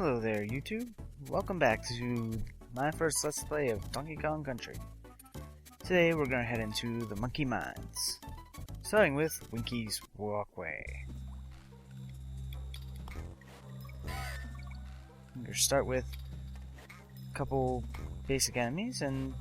Hello there, YouTube. Welcome back to my first Let's Play of Donkey Kong Country. Today we're going to head into the Monkey Mines, starting with Winky's Walkway. I'm going to start with a couple basic enemies, and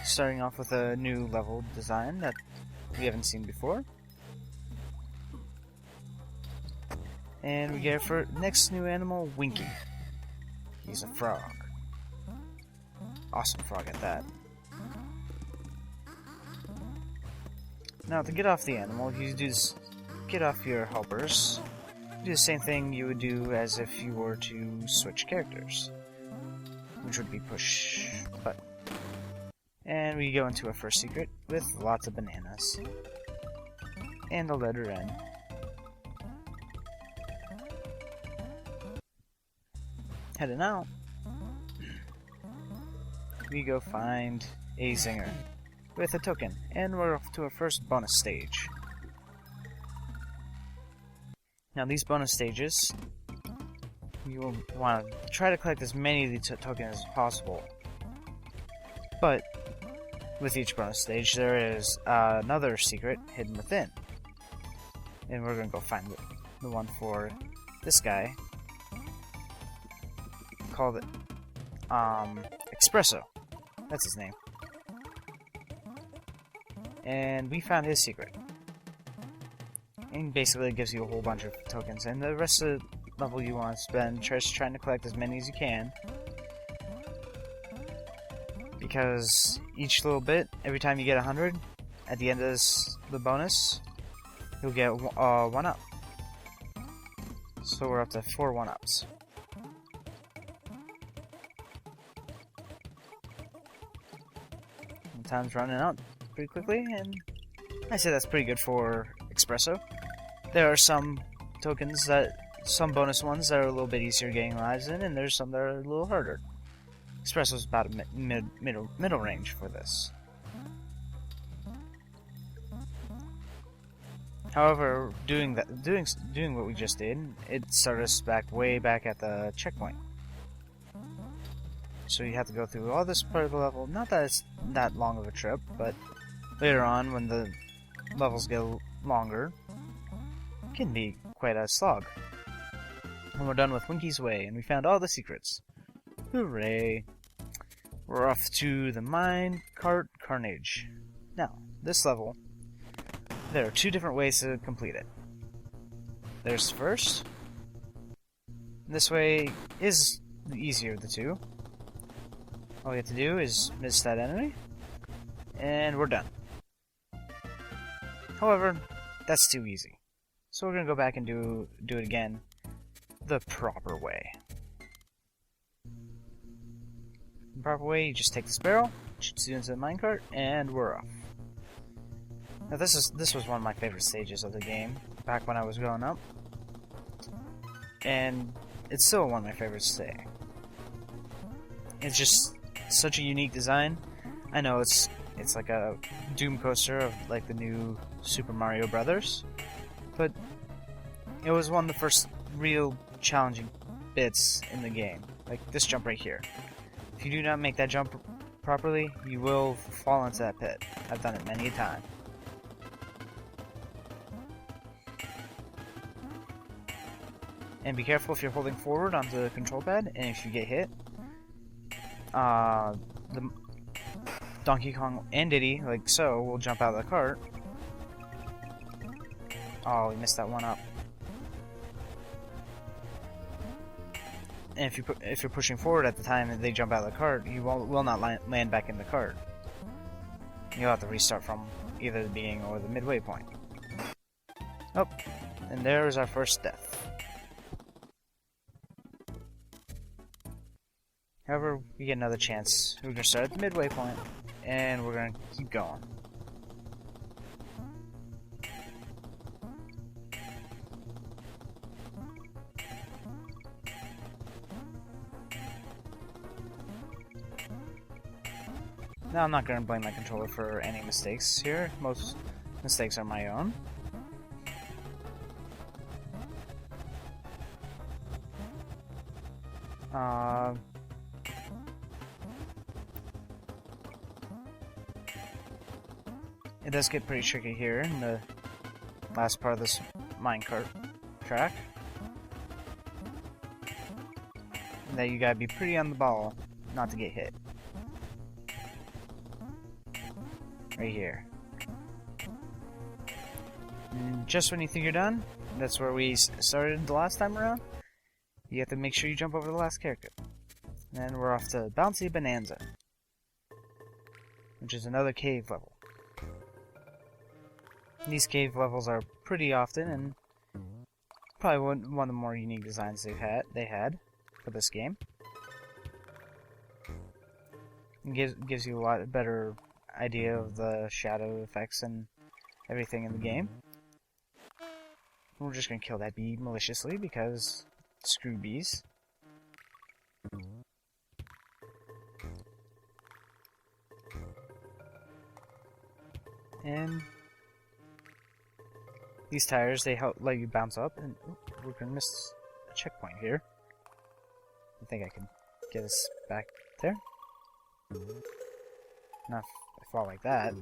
starting off with a new level design that we haven't seen before. And we get for next new animal, Winky. He's a frog. Awesome frog at that. Now to get off the animal, you just get off your helpers. Do the same thing you would do as if you were to switch characters, which would be push button. And we go into our first secret with lots of bananas and the letter N. Heading out, we go find a zinger with a token, and we're off to our first bonus stage. Now these bonus stages, you will want to try to collect as many of these tokens as possible, but with each bonus stage there is another secret hidden within, and we're going to go find the one for this guy, called it Espresso. That's his name. And we found his secret. And basically it gives you a whole bunch of tokens. And the rest of the level you want to spend just trying to collect as many as you can. Because each little bit, every time you get 100, at the end of the bonus, you'll get 1-up. So we're up to 4 1-ups. Time's running out pretty quickly, and I say that's pretty good for Espresso. There are some tokens some bonus ones that are a little bit easier getting lives in, and there's some that are a little harder. Espresso's about a middle range for this. However, doing what we just did, it started us way back at the checkpoint. So you have to go through all this part of the level. Not that it's that long of a trip, but later on, when the levels get longer, it can be quite a slog. And we're done with Winky's Way, and we found all the secrets. Hooray! We're off to the Mine Cart Carnage. Now, this level, there are 2 different ways to complete it. There's first. This way is the easier of the 2. All we have to do is miss that enemy, and we're done. However, that's too easy. So we're going to go back and do it again the proper way. The proper way, you just take this barrel, shoots it into the minecart, and we're off. Now this was one of my favorite stages of the game, back when I was growing up. And it's still one of my favorites today. It's just such a unique design. I know it's like a Doom coaster of like the new Super Mario Brothers, but it was one of the first real challenging bits in the game. Like this jump right here. If you do not make that jump properly, you will fall into that pit. I've done it many a time. And be careful if you're holding forward onto the control pad, and if you get hit, the Donkey Kong and Diddy, like so, will jump out of the cart. Oh, we missed that 1-up. And if you're pushing forward at the time that they jump out of the cart, you will not land back in the cart. You'll have to restart from either the beginning or the midway point. Oh, and there is our first death. However, we get another chance. We're going to start at the midway point, and we're going to keep going. Now, I'm not going to blame my controller for any mistakes here. Most mistakes are my own. It does get pretty tricky here in the last part of this minecart track. And that you gotta be pretty on the ball not to get hit. Right here. And just when you think you're done, that's where we started the last time around. You have to make sure you jump over the last character. And then we're off to Bouncy Bonanza, which is another cave level. These cave levels are pretty often, and probably one of the more unique designs they had for this game. It gives you a lot better idea of the shadow effects and everything in the game. We're just gonna kill that bee maliciously because screw bees. And these tires, they help let you bounce up, and we're gonna miss a checkpoint here. I think I can get us back there. Not if I fall like that.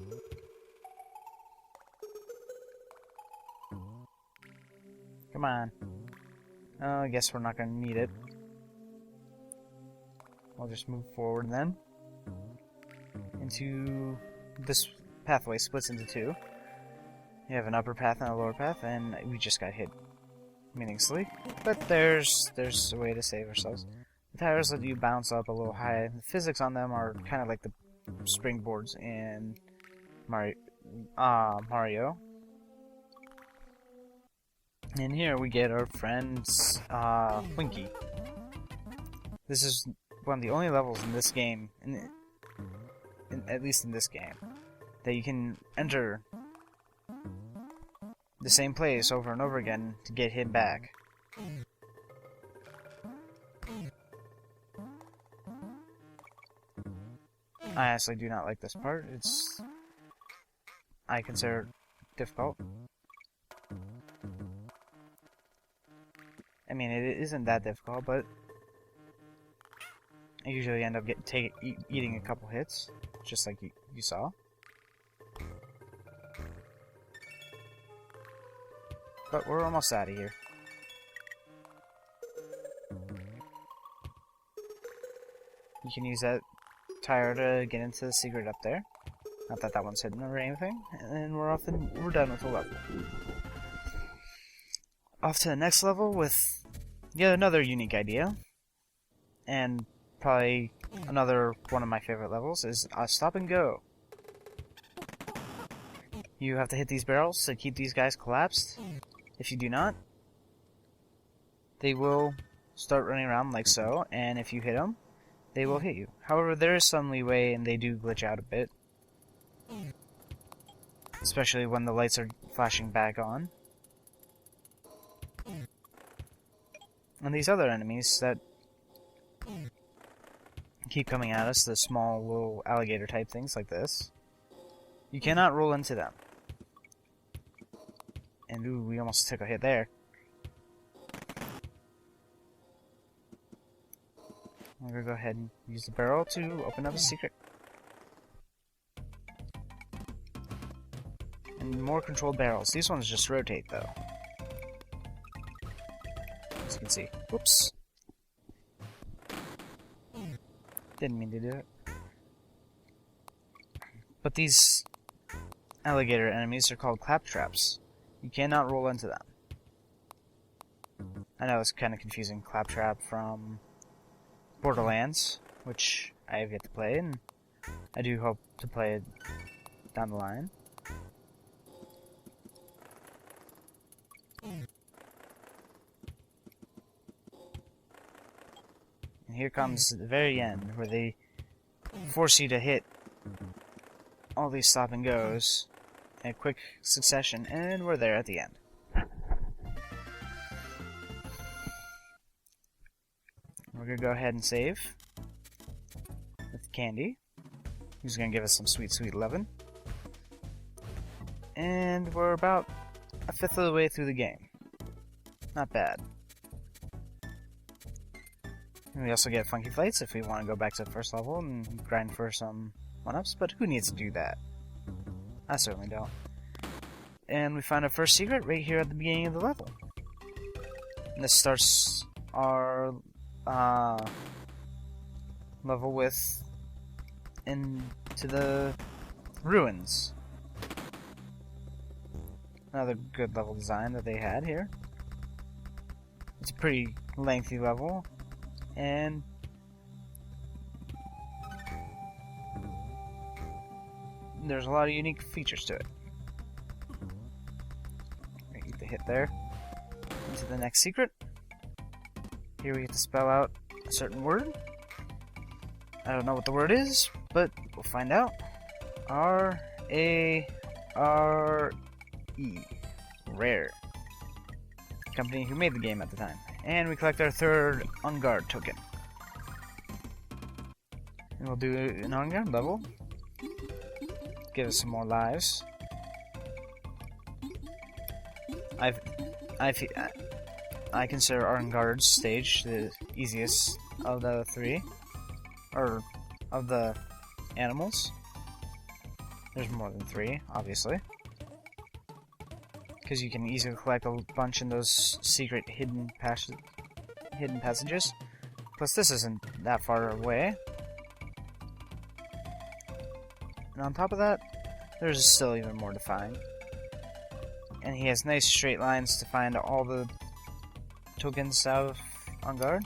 Come on. Oh, I guess we're not gonna need it. I'll just move forward then. Into this pathway splits into two. You have an upper path and a lower path, and we just got hit meaninglessly. But there's a way to save ourselves. The tires let you bounce up a little high. The physics on them are kind of like the springboards in Mario. And here we get our friend's Winky. This is one of the only levels in this game, at least in this game, that you can enter the same place over and over again to get him back. I honestly do not like this part. I consider it difficult. I mean, it isn't that difficult, but I usually end up eating a couple hits, just like you saw. But we're almost out of here. You can use that tire to get into the secret up there. Not that that one's hidden or anything. And we're done with the level. Off to the next level with yet another unique idea. And probably another one of my favorite levels is Stop and Go. You have to hit these barrels to keep these guys collapsed. If you do not, they will start running around like so, and if you hit them, they will hit you. However, there is some leeway, and they do glitch out a bit. Especially when the lights are flashing back on. And these other enemies that keep coming at us, the small little alligator type things like this, you cannot roll into them. And ooh, we almost took a hit there. I'm gonna go ahead and use the barrel to open up a secret. And more controlled barrels. These ones just rotate though. As you can see. Whoops. Didn't mean to do it. But these alligator enemies are called claptraps. You cannot roll into them. I know it's kind of confusing. Claptrap from Borderlands, which I have yet to play, and I do hope to play it down the line. And here comes the very end, where they force you to hit all these stop and goes in a quick succession, and we're there at the end. We're gonna go ahead and save with Candy, who's gonna give us some sweet, sweet lovin'. And we're about a fifth of the way through the game. Not bad. And we also get funky fights if we want to go back to the first level and grind for some 1-ups, but who needs to do that? I certainly don't. And we find our first secret right here at the beginning of the level. And this starts our level with into the ruins. Another good level design that they had here. It's a pretty lengthy level, and there's a lot of unique features to it. We get the hit there. Into the next secret. Here we get to spell out a certain word. I don't know what the word is, but we'll find out. R-A-R-E. Rare. Company who made the game at the time. And we collect our third On Guard token. And we'll do an On Guard level. Give us some more lives. I consider On Guard's stage the easiest of the three. Or of the animals. There's more than 3, obviously. Because you can easily collect a bunch in those secret hidden passages. Plus, this isn't that far away. And on top of that, there's still even more to find. And he has nice straight lines to find all the tokens out of On Guard.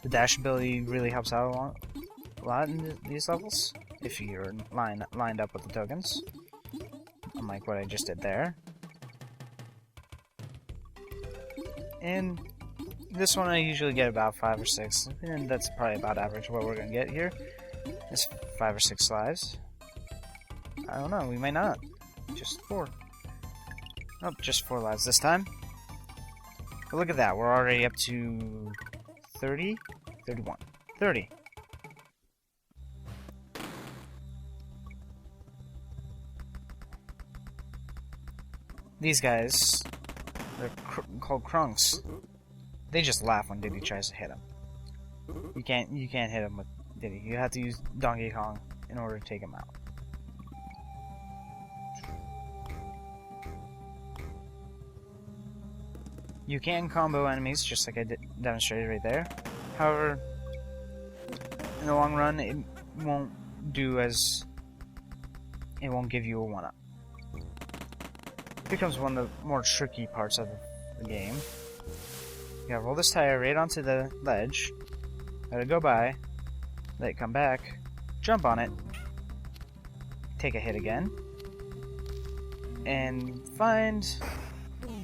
The dash ability really helps out a lot in these levels, if you're lined up with the tokens. Unlike what I just did there. And this one I usually get about 5 or 6, and that's probably about average what we're gonna get here. Is 5 or 6 lives. I don't know, we might not. Just 4. Nope, just 4 lives this time. But look at that, we're already up to 30? 31. 30. These guys, they're called Krunks. They just laugh when Diddy tries to hit them. You can't hit him with Diddy. You have to use Donkey Kong in order to take him out. You can combo enemies, just like I demonstrated right there. However, in the long run, it won't give you a 1-up. It becomes one of the more tricky parts of the game. You gotta roll this tire right onto the ledge, let it go by, let it come back, jump on it, take a hit again, and find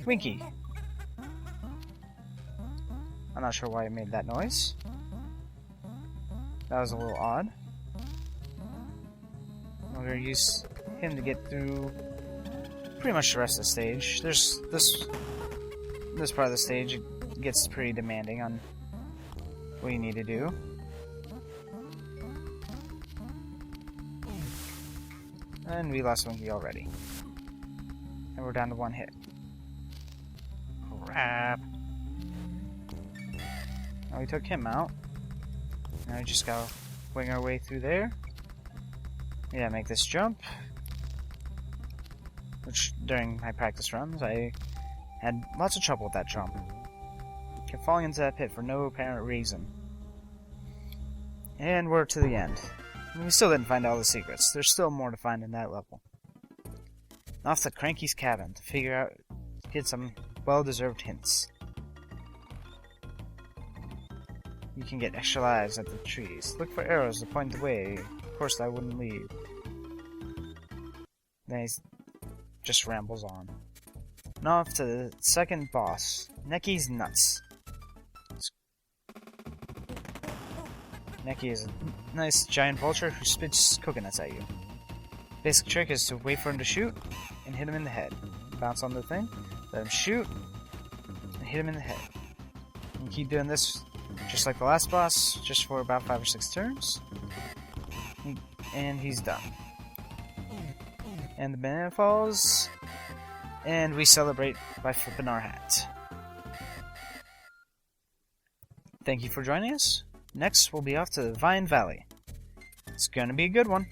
Winky. I'm not sure why it made that noise. That was a little odd. We're gonna use him to get through pretty much the rest of the stage. There's this part of the stage gets pretty demanding on what you need to do. And we lost Winky already. And we're down to 1 hit. Crap. Now we took him out. Now we just gotta wing our way through there. Yeah, make this jump. Which, during my practice runs, I had lots of trouble with that jump. Kept falling into that pit for no apparent reason. And we're to the end. And we still didn't find all the secrets. There's still more to find in that level. Off to Cranky's cabin to get some well-deserved hints. You can get extra lives at the trees. Look for arrows to point the way. Of course, I wouldn't leave. Then he just rambles on. And off to the second boss, Necky's Nuts. Necky is a nice giant vulture who spits coconuts at you. Basic trick is to wait for him to shoot and hit him in the head. Bounce on the thing, let him shoot, and hit him in the head. And keep doing this just like the last boss, just for about 5 or 6 turns. And he's done. And the banana falls, and we celebrate by flipping our hat. Thank you for joining us. Next, we'll be off to the Vine Valley. It's gonna be a good one.